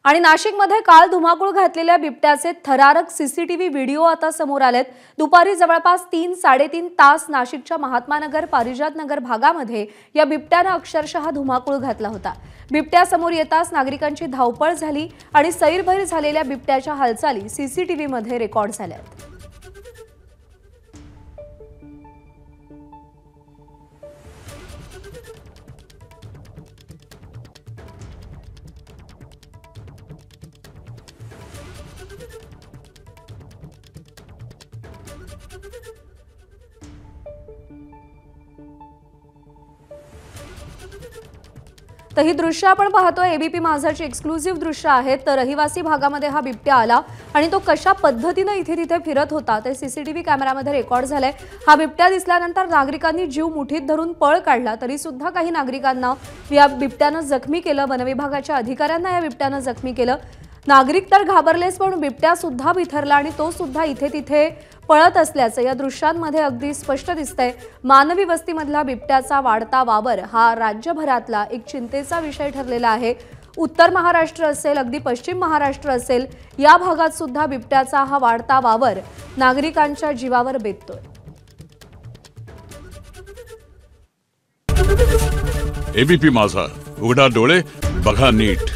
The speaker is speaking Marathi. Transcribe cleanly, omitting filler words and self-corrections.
आणि नाशिकमध्ये काल धुमाकूळ घातलेल्या बिबट्याचे थरारक सीसीटीव्ही व्हिडिओ आता समोर आलेत। दुपारी जवळपास 3-3.5 तास नाशिकच्या महात्मानगर पारिजातनगर भागामध्ये या बिबट्याने अक्षरशः धुमाकूळ घातला होता। बिबट्या समोर येताच नागरिकांची धावपळ झाली आणि सैरभैर झालेल्या बिबट्याच्या हालचाली सीसीटीव्हीमध्ये रेकॉर्ड झाल्यात। तर ही दृश्य आपण पाहतोय एबीपी माझाची एक्सक्लुझिव्ह दृश्य आहेत। तर रहिवासी भागामध्ये हा बिबट्या आला आणि तो कशा पद्धतीने इथे तिथे फिरत होता ते सीसीटीव्ही कॅमेऱ्यामध्ये रेकॉर्ड झालंय। हा बिबट्या दिसल्यानंतर नागरिकांनी जीव मुठीत धरून पळ काढला, तरी सुद्धा काही नागरिकांना या बिबट्याने जखमी केलं। वनविभागाच्या अधिकाऱ्यांना या बिबट्याने जखमी केलं। नागरिक तर घाबरलेच, पण बिबट्या सुद्धा बिथरला आणि तो सुद्धा इथे तिथे पळत असल्याचं या दृश्यांमध्ये अगदी स्पष्ट दिसतंय। मानवी वस्तीमधला बिबट्याचा वाढता वावर हा राज्यभरातला एक चिंतेचा विषय ठरलेला आहे। उत्तर महाराष्ट्र असेल, अगदी पश्चिम महाराष्ट्र असेल, या भागात सुद्धा बिबट्याचा हा वाढता वावर नागरिकांच्या जीवावर बेततोय। एबीपी माझा, उघडा डोळे बघा नीट।